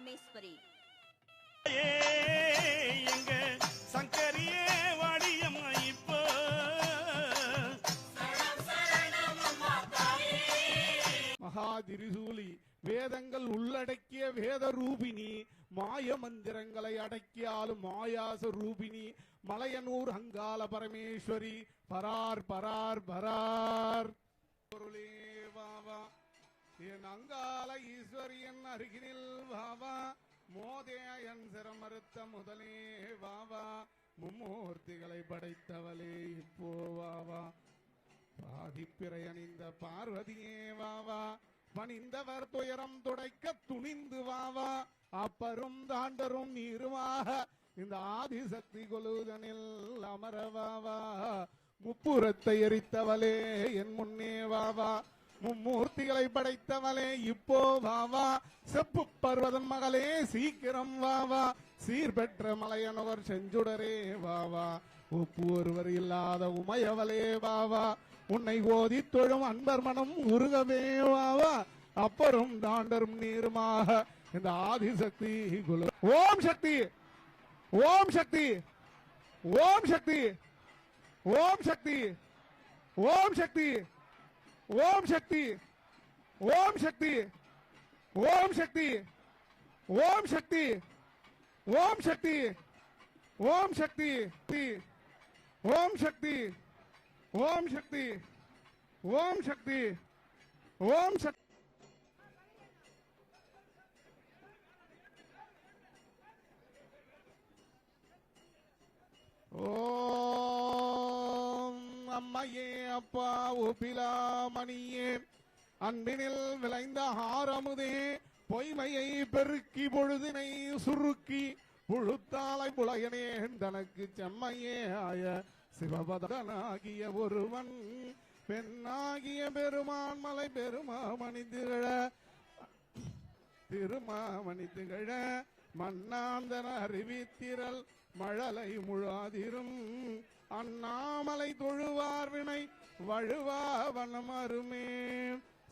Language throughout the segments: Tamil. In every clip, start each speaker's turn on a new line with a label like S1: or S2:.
S1: பரமேஸ்வரி.
S2: எங்க சங்கரியே வாடியம்மா இப்போ
S3: மகாதிரிசூலி வேதங்கள் உள்ளடக்கிய வேத ரூபினி, மாய மந்திரங்களை அடக்கியாலும் மாயாச ரூபினி, மலையனூர் அங்காள பரமேஸ்வரி, பரார் பரார் பரார் பொருளே வாவா, என் அங்காள ஈஸ்வரியன் அருகினில் வாவா, மோதேயன் சிரமறுத்த முதலே வாவா, மும்மூர்த்திகளை படைத்தவளே இப்போ வாவா, பாதிப்பிறை அணிந்த பார்வதியே வாவா, பணிந்தவர் துயரம் துடைக்க துணிந்து வாவா, அப்பரும் தாண்டரும் நீருமாக இந்த ஆதிசக்தி கொலுதனில் அமரவாவா, முப்புறத்தை எரித்தவளே என் முன்னே வாவா, மும்மூர்த்திகளை படைத்தவளே இப்போ வாவா, செப்பு பர்வதன் மகளே சீக்கிரம் வாவா, சீர்பெற்ற மலையனவர் செஞ்சுடரே வாவா, உப்பு ஒருவர் இல்லாத உமையவளே வாவா, உன்னை ஓதி தொழும் அன்பர் மனம் உருகவே வாவா, அப்பரும் தாண்டரும் நீருமாக இந்த ஆதிசக்தி குல. ஓம் சக்தி, ஓம் சக்தி, ஓம் சக்தி, ஓம் சக்தி, ஓம் சக்தி, ஓம் சக்தி, ஓம் சக்தி, ஓம் சக்தி, ஓம் சக்தி, ஓம் சக்தி, ஓம் சக்தி, ஓம் சக்தி, ஓம் சக்தி, ஓம் சக்தி, ஓம் சக்தி. ஓம் அம்மையே அப்பா உபிலாமணியே, அன்பினில் விளைந்த ஆரமுதே, பொய்மையை பெருக்கி பொழுதினை சுருக்கி புழுத்தாலை புலையனேன் தனக்கு செம்மையே ஆய சிவபதனாகிய ஒருவன், பெண்ணாகிய பெருமான் மலை பெருமாமணி திகழ, திருமாமணி திகழ, மண்ணாந்தன அறிவித்திரல் மழலை முழாதிரும், அண்ணாமலை தொழுவார் வினை வழுவா வனம் அருமே,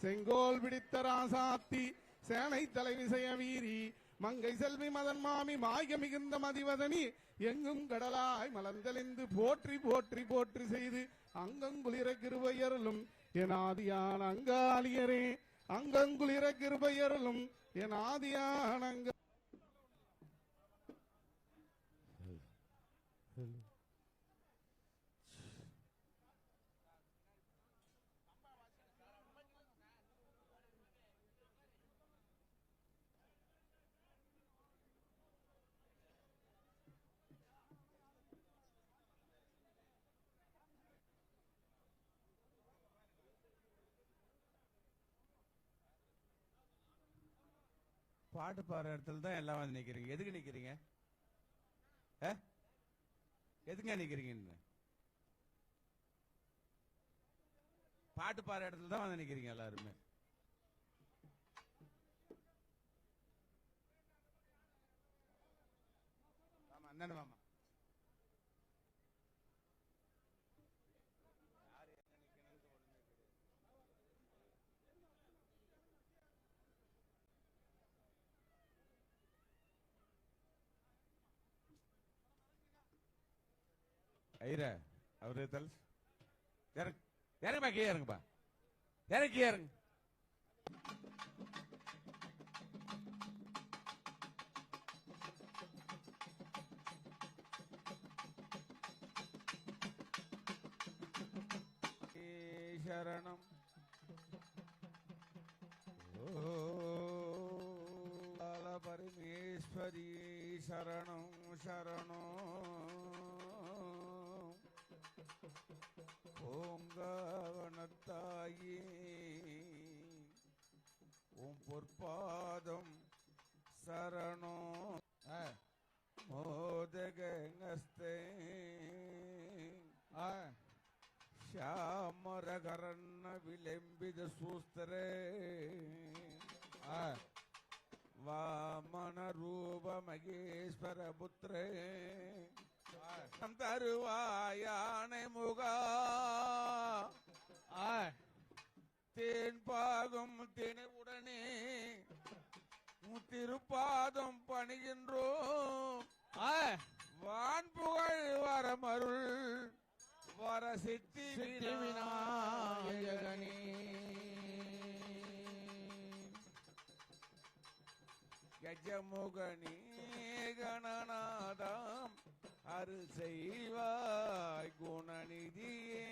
S3: செங்கோல் பிடித்த ராசாத்தி சேனை தலைவிசைய வீரி, மங்கை செல்வி மதன் மாமி மாய மிகுந்த மதிவதனி, எங்கும் கடலாய் மலர்ந்தெளிந்து போற்றி போற்றி போற்றி செய்து அங்கங்குளிர கிருபையருளும் என் ஆதியான அங்காளியரே, அங்கங்குளிர கிருபையருளும் என் ஆதியான அங்க.
S4: பாட்டு பாடுற இடத்துல தான் எல்லாம் வந்து நிக்கிறீங்க. எதுக்கு நிக்கிறீங்க? எதுங்க நிக்கிறீங்க? பாட்டு பாடுற இடத்துல தான் வந்து நிக்கிறீங்க எல்லாருமே. ஆமா அண்ணன் மாமா ஐரா அவரு தல் இறங்க, இறங்குப்பா, கீழே இறங்குப்பா, இறங்க, கீழே இறங்கு. சரணம் பரமேஸ்வரி சரணம் சரணம், ஓங்காவனத்தாயே உம் பொற்பாதம் சரணம், மோதகஸ்தே ಶ್ಯಾಮರಗರನ್ನ ವಿಲೆಂಬಿದ ಸೂಸ್ತರೇ ವಾಮನ ರೂಪ ಮಗೇಶ್ವರ ಪುತ್ರೇ தருவாயானை முகா தேன் பாகும் தினை உடனே திருப்பாதம் பணிகின்றோம் வான் புகழ் வரமருள் வர சித்தி விநாயகனே கஜமுகனே கணநாதாம் அருள் செய்வாய் குணநிதியே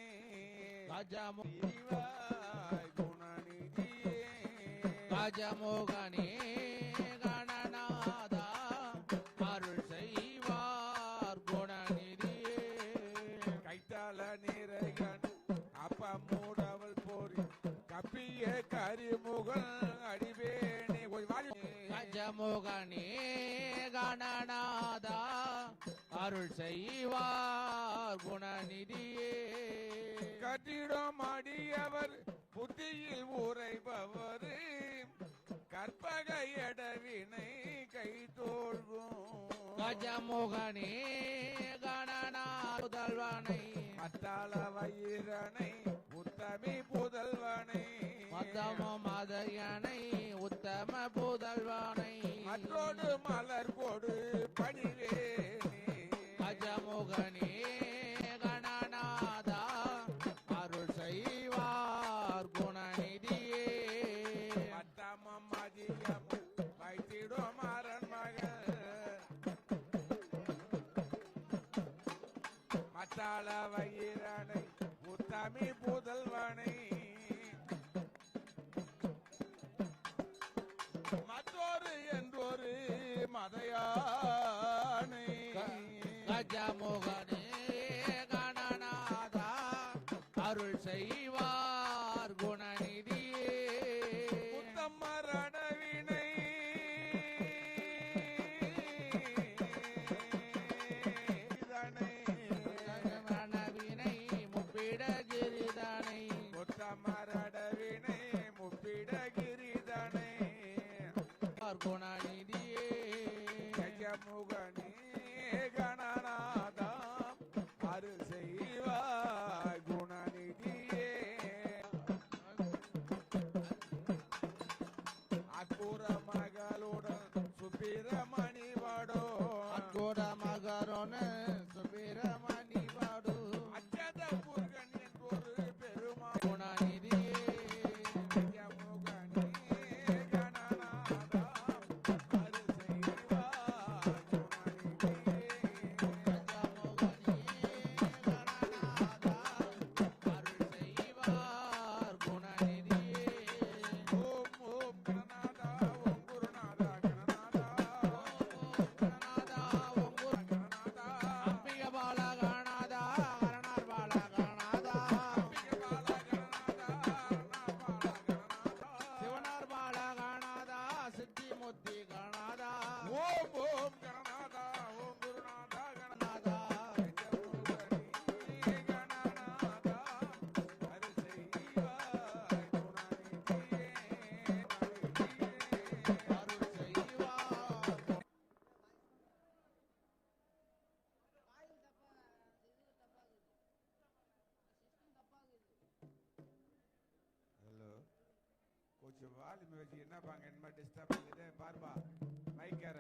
S4: கஜமுவாய் குணநிதியே
S1: கஜமுகனே கணநாதா அருள் செய்வார் குணநிதியே
S4: கைத்தால நிறைகன் அப்பமூடவள் போரி கப்பிய கரிமுகல் அடிவேணி
S1: கஜமுகனே கணநாதா அருள் செய்வார் குணநிதியே
S4: கட்டிடம் அடியவர் புத்தியில் உரைபவர் கற்பக எடவினை கை தோழ்கும்
S1: கஜமுகனே கணநாதல்வனை
S4: மத்தாள வயிறனை உத்தமி புதல்வனை
S1: மத்தம மதையனை உத்தம புதல்வனை
S4: மற்றோடு மலர் கொடு பணிவேனே
S1: கஜமுகனே கணநாதா அருள் செய்வார் குணநிதியே
S4: மத்தமம் அதிகம் வைத்திடும் அரண் மகள் மத்தாள வயிறனை உத்தமி புதல்வனை மற்றொரு என்றொரு மதையானை
S1: கஜமுகனே கணநாதா அருள் செய்வார் குணநிதியே
S4: உத்தமரணவினை
S1: மனவினை முப்பிடகிரிதனை
S4: உத்தமரணவினை முப்பிடகிரிதனை
S1: குணநிதியே
S4: கஜமுகனே கணநாதாம் அருள் செய்வாய் குணநிதியே அக்குற மகளுடன் சுப்பிரமணி வாடோ
S1: அக்குட மகரோன சுப்பிரமணி பாடு
S4: அச்சத முருகன் என்றொரு பெருமா
S1: குணநிதியே
S4: கஜமுகனே கணநாதாம் அருள் செய்வாய் குணநிதியே ஓம் ஓம் கணநாதா ஓம் குருநாதா கணநாதா கணநாதா அம்பிகை பால கணநாதா அரணார் பால கணநாதா
S1: சிவனார் பால காணாதா சித்தி முத்தி காணாதா
S4: ஓம் ஓம் கணநாதா ஓம் குருநாதா கணநாதா கஜமுகனே கணநாதா அருள் செய்வாய் குணநிதியே
S1: அருள் செய்வார்
S4: ஹலோ கொஞ்சம் வால்யூம் வச்சு என்ன பாங்க என்ன டிஸ்டர்ப் பண்ணுது பாருப்பா மைக்கார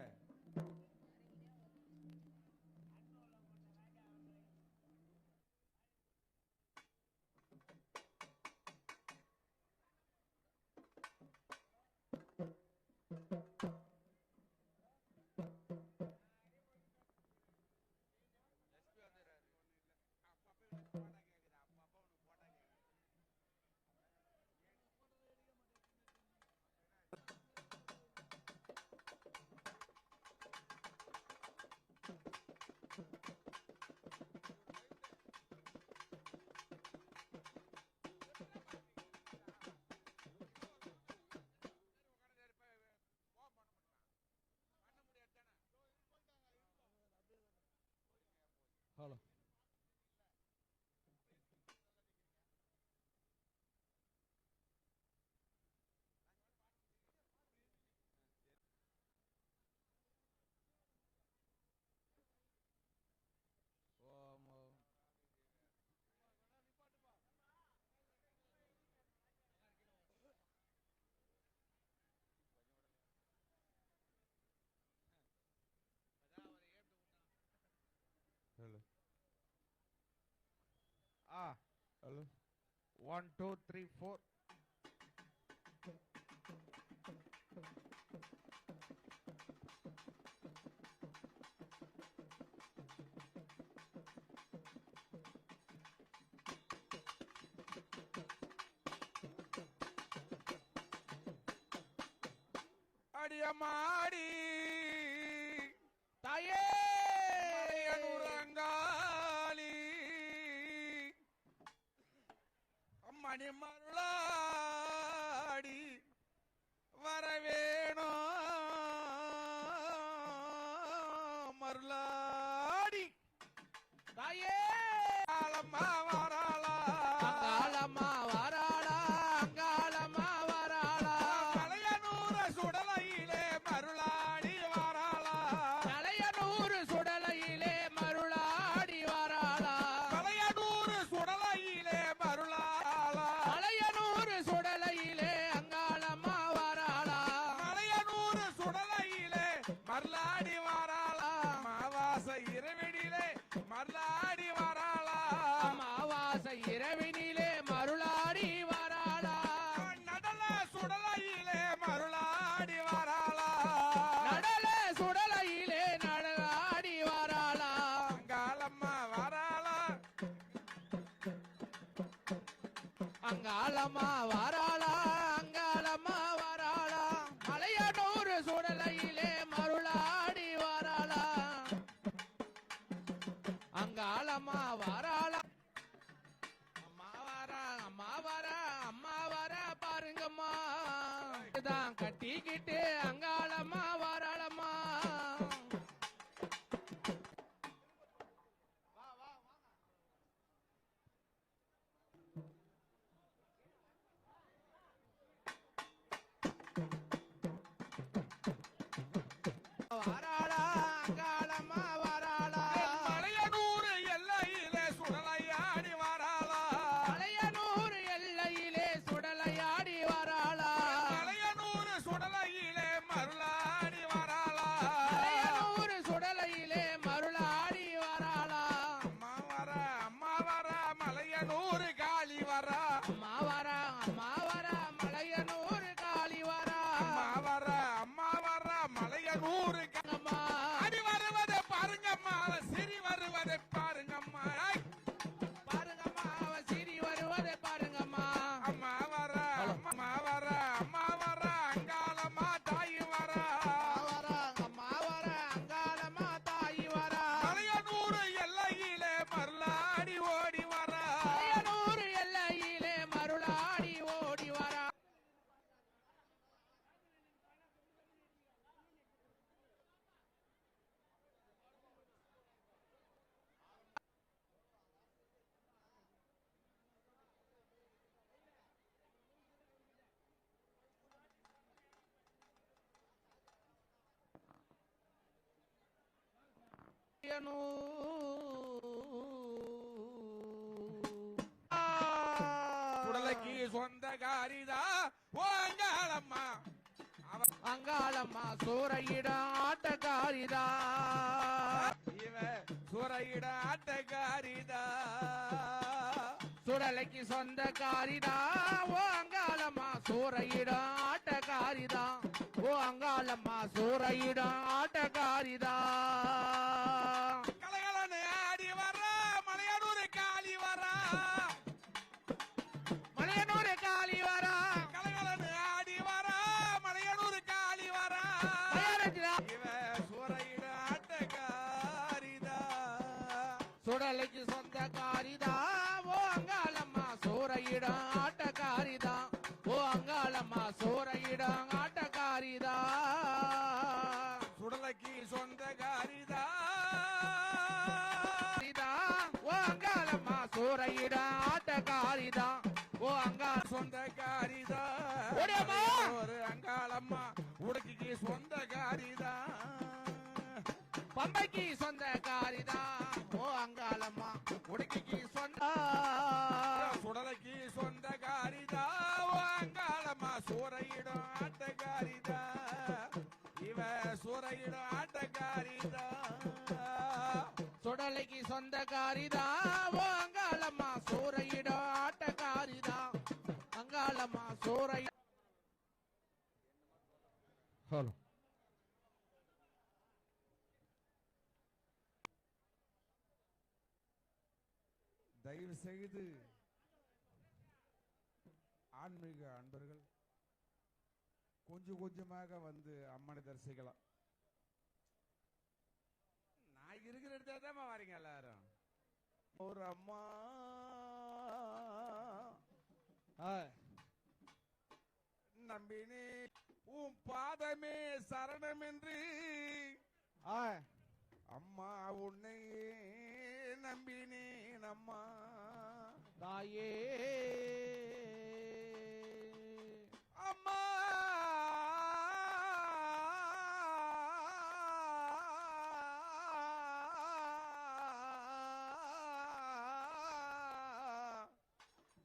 S1: ஹலோ ஓம் ஓம் Hello. 1, 2, 3, 4.
S4: அடியமாடி
S1: தாயே
S4: மலையனுரங்காளி அம்மணி மருளாடி வரவேணோ மருளாடி
S1: தாயே
S4: ஆலம்மா வாராளா
S1: அங்காளம்மா வராளா அங்காளம்மா வராளா
S4: மலையனூர சுடலையிலே மருளாடி வாராளா
S1: மலையனூர் சுடலையிலே மருளாடி வராளா
S4: மலையனூர் சுடலையிலே மருளாளா
S1: மலையனூர் சுடலையிலே அங்காளம்மா வராளா
S4: மலையனூர் சுடலையிலே மருளாடி வாராளா மாவாச இரவினிலே மருளாடி வாராளா
S1: அமாவாசை இரவினிலே மருளாடி வராளா
S4: நடல சுடலையிலே மருளாடி வாராளா
S1: நடல சுடலையிலே நடலாடி வராளா
S4: அங்காளம்மா வாராளா
S1: அங்காளம்மா வராளா அங்காளம்மா வராளா மலையனூர் சுடலையிலே மருளாடி வராளா அங்காளம்மா வராளா அம்மா வரா அம்மா வரா அம்மா வரா பாருங்கம்மா தான் கட்டிக்கிட்டு அங்காளம்மா வராளம்மா வராளா அங்காளம்மா வராளா
S4: மலையனூர் எல்லையிலே சுடலையாடி வாராளா
S1: மலையனூர் எல்லையிலே சுடலையாடி வராளா
S4: மலையனூர் சுடலையிலே மருளாடி வாராளா
S1: மலையனூர் சுடலையிலே மருளாடி வராளா
S4: அம்மா வர மலையனூர் காளி வரா
S1: அம்மா வரா மலையனூர் காளி வரா
S4: அம்மா வர மலையனூர்
S1: அம்மா
S4: அடி வருவதை பாருங்கம்மா சிரி வருவதை பாருங்கம்மா ஐ!
S1: பாருங்கம்மா அவ சிரி வருவதை பாருங்கம்மா
S4: அம்மா வர அங்காளம்மா தாய் வரா
S1: அம்மா வர அங்காளம்மா தாய் வரா
S4: மலையனூர் எல்லையிலே மருளாடி ஓடி வரா
S1: மலையனூர் எல்லையிலே மருளாடி ஓடி வரா
S4: சுடலைக்கு சொந்தக்காரிதா ஓ அங்காளம்மா
S1: அங்காளம்மா சூறையிட ஆட்டக்காரிதா
S4: இவ சுரையிட ஆட்டக்காரிதா
S1: சுடலைக்கு சொந்தக்காரிதா ஓ அங்காளம்மா சூறையிட ஆட்டக்காரிதா ஓ அங்காளம்மா சூறையிட ஆட்டக்காரிதா
S4: கலகலன்னு ஆடி வரா மலையனூர் காளி வரா
S1: மலையனூர் காளி வரா
S4: கலகலன்னு ஆடி வரா மலையனூர் காளி வரா
S1: மலையனூர்
S4: இவ சுரையிட ஆட்டக்காரிதா
S1: சுடலைக்கு சொந்தக்காரிதா ஓ அங்காளம்மா சூறையிட ஆட்டக்காரிதா ஓ அங்காளம்மா சூறையிட ஆட்டக்காரிதா
S4: சுடலைக்கு சொந்தக்காரிதா
S1: காரிதா ஓ அங்காளம்மா சூறையிட ஆட்டக்காரிதா ஓ அங்காள
S4: சொந்தக்காரிதா
S1: ஓடியம்மா.
S4: ஒரு அங்காளம்மா உடக்கிக்கு சொந்தக்காரிதா
S1: பம்பைக்கு சொந்தக்காரிதா ஓ அங்காளம்மா உடுக்கிக்கு சொந்த
S4: சுடலைக்கு சொந்தக்காரிதா ஓ அங்காளம்மா சூறையிடும் ஆட்டக்காரிதா இவ சூறையிடும் ஆட்டக்காரிதா
S1: சுட மலைக்கு சொந்தக்காரிதான் அங்காளம்மா சூறையிடும் ஆட்டக்காரிதான் அங்காளம்மா சூறை. ஹலோ
S4: தயவு செய்து ஆன்மீக அன்பர்கள் கொஞ்சம் கொஞ்சமாக வந்து அம்மனை தரிசிக்கலாம். நான் இருக்கிற இடத்துல தான் வரீங்க எல்லாரும். ஒரு அம்மா நம்பினே உன் பாதமே சரணம் என்று அம்மா உன்னையே நம்பினேன் அம்மா
S1: தாயே
S4: அம்மா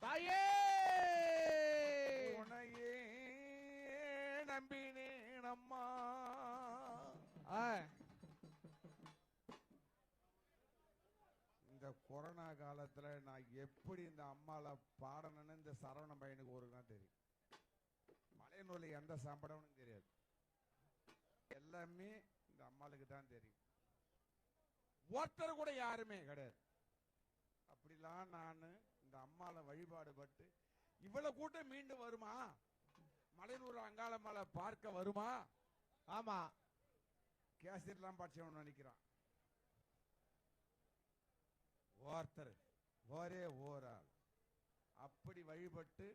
S1: தாயே
S4: உன்னையே நம்பினேன் அம்மா. இந்த கொரோனா காலத்துல நான் எப்படி இந்த அம்மால பாடணும்னு இந்த சரவண பையனுக்கு ஒரு தான் தெரியும். மலையனூர்ல எந்த சாப்பிடவும் தெரியாது. எல்லாமே இந்த அம்மாளுக்கு தான் தெரியும். ஒருத்தர் கூட யாருமே கிடையாது. அப்படிலாம் நான் இந்த அம்மால வழிபாடு பட்டு இவ்வளவு கூட்டம் மீண்டும் வருமா? மலையனூர் அங்காளம்மாளை பார்க்க வருமா?
S1: ஆமா
S4: கேசரிலாம் படிச்சவன் நினைக்கிறான். ஒருத்தர் ஒரே ஓராள் அப்படி வழிபட்டு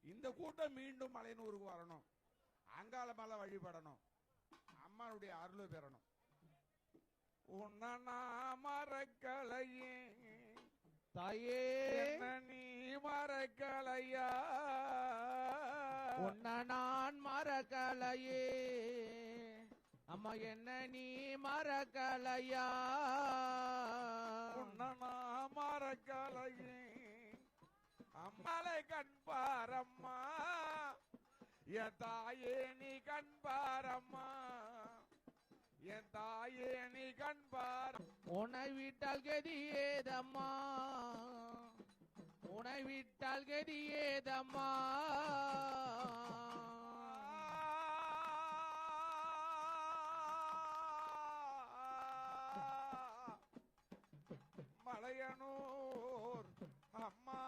S4: இந்த கூட்டம் மீண்டும் மலையனூருக்கு வரணும். அங்காளம்மாளை வழிபடணும். அம்மானுடைய அருள் பெறணும். உன்னை நான் மறக்கலையே
S1: தாயே
S4: என்ன நீ மறக்கலையா
S1: உன்னை நான் மறக்கலையே அம்மா என்ன நீ மறக்கலையா
S4: உன்னை நான் மறக்கலையே அம்மாளை கண்பாரம்மா என் தாயே நீ கண்பாரம்மா என் தாயே நீ கண்பார்.
S1: உன்னை விட்டால் கதி ஏதம்மா உன்னை விட்டால் கதி ஏதம்மா
S4: மலையனூர் அம்மா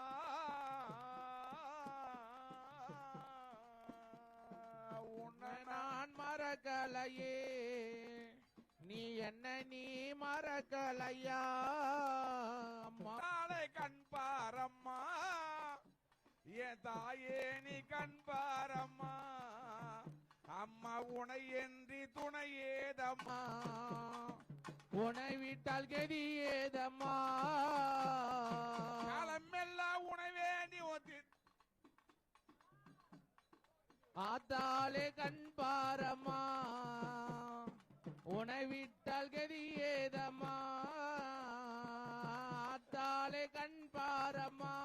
S1: உன்னை நான் மறக்கலையே நீ என்ன நீ மறக்கலையா அம்மா
S4: நாளை கண்பாரம்மா என் தாயே நீ கண்பாரம்மா அம்மா உனை என்று துணை ஏதம்மா
S1: உன்னை விட்டால் கதி ஏதம்மா
S4: காலமெல்லாம் உனை வேண்டி ஒத்தி
S1: ஆத்தாலே கண் பாரம்மா உன்னை விட்டால் கதி ஏதம்மா ஆத்தாலே கண் பாரம்மா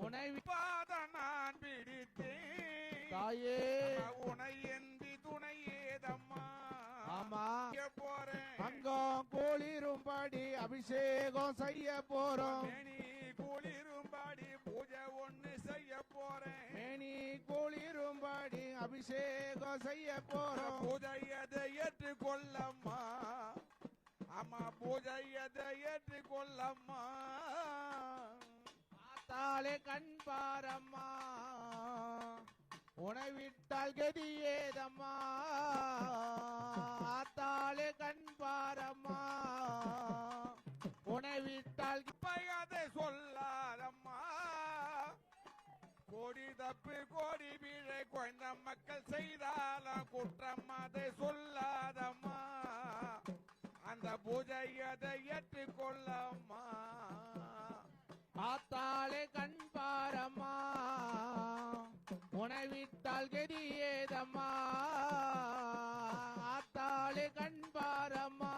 S1: உன்னை
S4: பாத நான் பிடித்தேன்
S1: தாயே
S4: உனை என்று துணை ஏதம்மா
S1: ஆமா
S4: போறேன்
S1: அங்கம் குளிரும்படி அபிஷேகம் செய்ய போறோம்
S4: மேனி குளிரும்படி பூஜை ஒண்ணு செய்ய போறேன்
S1: மேனி குளிரும்படி அபிஷேகம் செய்ய போறோம்
S4: பூஜையதை ஏற்றுக்கொள்ளம்மா அம்மா பூஜையதை ஏற்றுக்கொள்ளம்மா
S1: ஆத்தாலே கண் பாரம்மா உன்னை விட்டால் கதி ஏதம்மா ஆத்தாலே கண் பாரம்மா உன்னை விட்டால்
S4: பையதை சொல்லாதம்மா கோடி தப்பு கோடி வீழை குறைந்த மக்கள் செய்தாலும் குற்றம் அதை சொல்லாதம்மா அந்த பூஜையதை ஏற்றுக்கொள்ளம்மா
S1: ஆத்தாலே கண் பாரம்மா உன்னை விட்டால் கதி ஏதம்மா ஆத்தாலே கண் பாரம்மா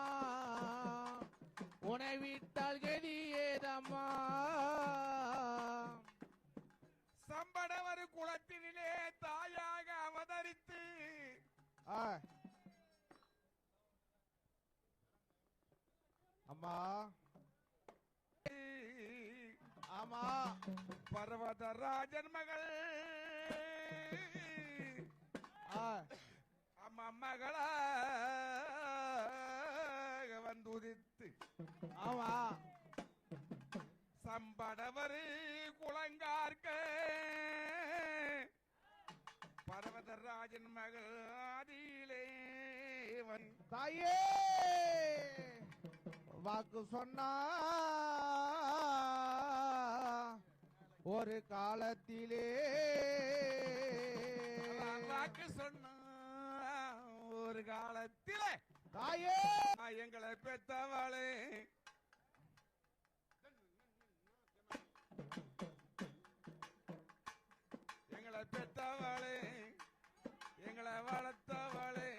S1: உன்னை விட்டால் கதி ஏதம்மா
S4: சம்படவர் குலத்தினிலே தாயாக அவதரித்து
S1: ஆமா ஆமா
S4: பர்வதராஜன் மகள்
S1: ஆ,
S4: அம்மா மகளா வந்துதித்து
S1: ஆமா
S4: சம்படவர் குலங்கார்க்க பர்வதராஜன் மகள் ஆதியிலே
S1: தாயே வாக்கு சொன்னா ஒரு காலத்திலே
S4: வாக்கு சொன்ன ஒரு காலத்திலே
S1: தாயே
S4: எங்களை பெத்தவளே எங்களை பெத்தவளே எங்களை வளர்த்தவளே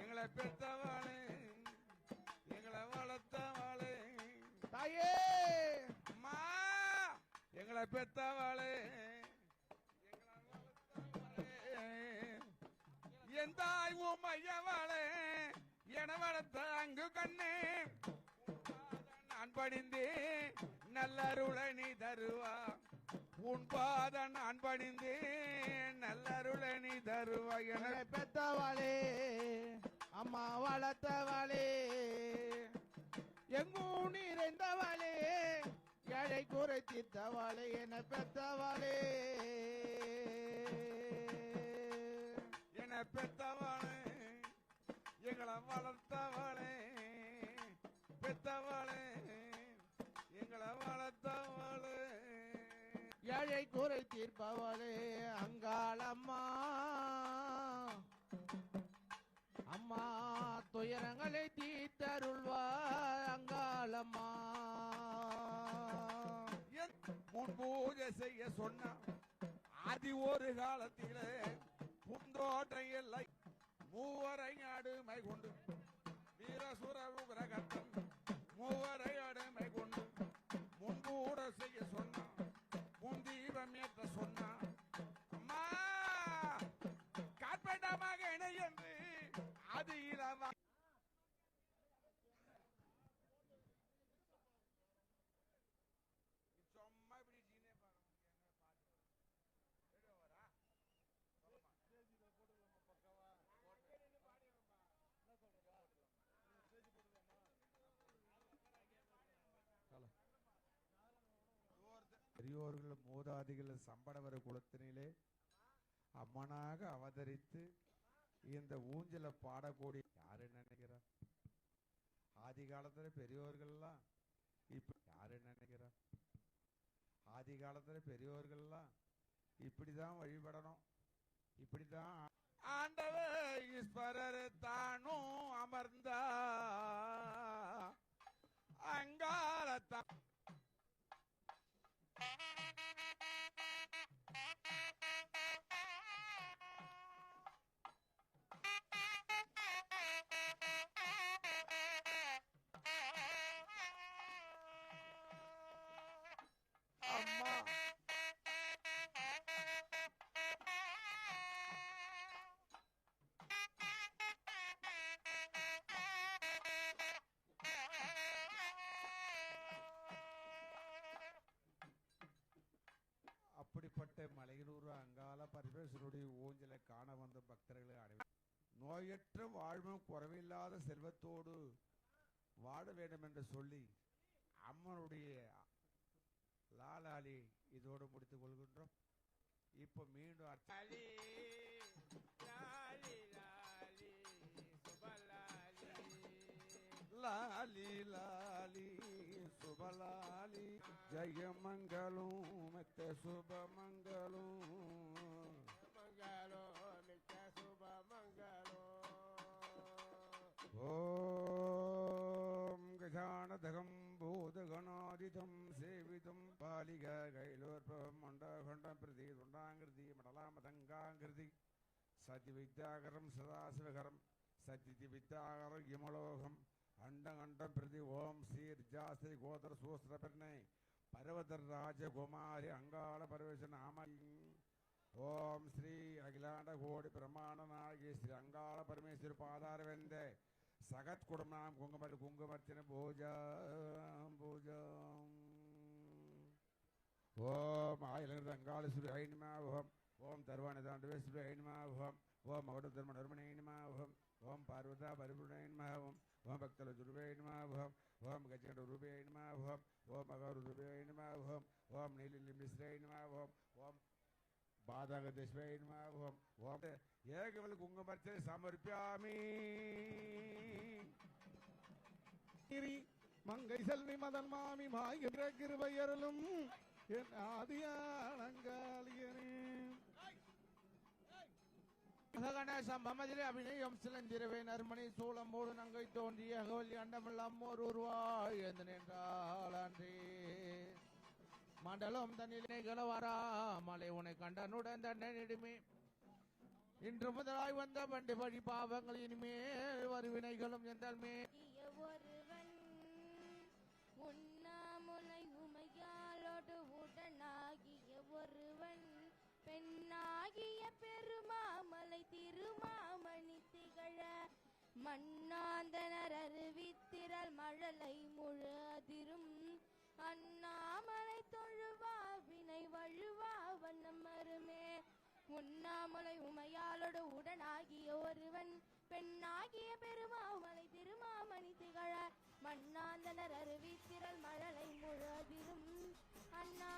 S4: எங்களை பெத்தவளே எங்களை வளர்த்தவளே
S1: தாயே
S4: அம்மா எங்களை பெத்தவளே என் தாய் உமையவளே என வளர்த்த அங்கு கண்ணே நான் படிந்தேன் நல்லருளை நீ தருவா உன் பாத நான் பணிந்தேன் நல்லருளை நீ தருவா என
S1: என்னை பெத்தவளே அம்மா வளர்த்தவளே எங்கும் நிறைந்தவளே ஏழை குறை தீர்த்தவளே என்னை பெத்தவளே
S4: என பெத்தவளே எங்களை வளர்த்தவளே பெத்தவளே எங்களை வளர்த்தவளே
S1: ஏழை குறை தீர்ப்பவளே அங்காளம்மா அம்மா துயரங்களை தீர்த்தருள்வா அங்காளம்மா
S4: முன் பூஜை செய்ய சொன்ன ஆதி ஒரு காலத்திலே பூந்தோட்டை எல்லை மூவரை ஆடுமை கொண்டு வீரசுர உரகத்தம் மூவரை ஆடுமை கொண்டு முன்பூட செய்ய சொன்ன முன் தீபம் ஏற்ற சொன்ன அம்மா காப்பேட்ட மகனை என்று அது இளவா பெரியோர்கள் மூதாதிகள் சம்படவர குலத்தினிலே அம்மனாக அவதரித்து இந்த ஊஞ்சல பாடக்கூடிய யாரு நினைக்கிறா? ஆதி காலத்துல பெரியோர்கள்லாம் இப்ப யாரு நினைக்கிறா? ஆதி காலத்துல பெரியோர்கள்லாம் இப்படிதான் வழிபடணும், இப்படிதான் ஆண்டவர் ஈஸ்வரர் தானும் அமர்ந்தா அங்காரத்தான் அம்மா அப்படிப்பட்ட மலையனூர் அங்காள பரமேஸ்வருடைய ஊஞ்சலை காண வந்த பக்தர்களை நோயற்ற வாழ்வும் குறைவில்லாத செல்வத்தோடு வாழ வேண்டும் என்று சொல்லி அம்மனுடைய லாலாலி இதோடு முடித்துக் கொள்கின்றோம். இப்ப மீண்டும் லாலி லாலி சுபலாலி ஜெயமங்கலும் மெத்த சுபமங்கலும் ஓம் கஜானதகம் பூதகணாதிதம் சேவிதம் பாலிக கைலோர்பம் மண்டகண்டம் பிரதி துண்டாங்கிருதி மடலாமதங்காங்கிருதி சதி வித்யாகரம் சதாசிவகரம் சதி வித்யாகரம் யமலோகம் அண்டகண்டம் பிரதி ஓம் ஸ்ரீர் ஜாஸ்திரி கோதர சூஸ்திர பெண்ணை பர்வதர் ராஜகுமாரி அங்காள பரவேசன் ஆம ஓம் ஸ்ரீ அகிலாண்ட கோடி பிரமாண நாயகி ஸ்ரீ அங்காள பரமேஸ்வரி பாதார வெந்த சகத் குடும்பம் குங்குமர்த்தின பூஜாம் ஓம் ஆயிலங்கிற அங்காள சுரி ஐநமா ஓம் தர்வாணி தாண்டவே சுரி ஐநமா ஓம் மகட தர்ம நர்மணேனமா ஓம் பார்வதா பரிபுரணேனமா ஓம் பக்தல துருவேனமா ஓம் கஜகட ரூபேனமா ஓம் மகரு ரூபேனமா ஓம் நீலிலி மிஸ்ரேனமா ஓம் பாதக திஸ்வேனமா ஓம் ஏகவல் குங்குமர்த்தின சமர்ப்பியாமி
S3: மங்கை செல்வி மதன் மாமி மாய்கின்ற கிருபையருளும் என் ஆதியானங்காளியனே
S1: கணேசம் பமதிலே அபிநயம் சிலந்திரவே நறுமணி சூளம்போடு நங்கை தோன்றிய அகவல்லி அண்டமெல்லாம் ஓர் உருவாய் என்று நின்றாள் அன்றே மண்டலம் தன்னிலே கலவாரா மலை உனை கண்டனுடன் தண்டனிடுமே இன்று முதலாய் வந்த பண்டி வழி பாவங்கள் இனிமேல் வருவினைகளும் எந்தல்மே
S5: ஒருவன் உண்ணாமுலை உமையாளோடு உடனாகிய ஒருவன் பெண்ணாகிய பெருமாமலை திருமாமணி திகழ மண்ணாந்தனர் அறிவித்திரல் மழலை முழு அதிரும் அண்ணாமலை தொழுவா வினை வழுவா வண்ணம் மருமே உண்ணாமலை உமையாளோடு உடனாகிய ஒருவன் பெண்ணாகிய பெருமாமலை திருமாமணி திகழ மண்ணாந்தனர் அறிவித்திரல் மழலை முழு அதிரும் அண்ணா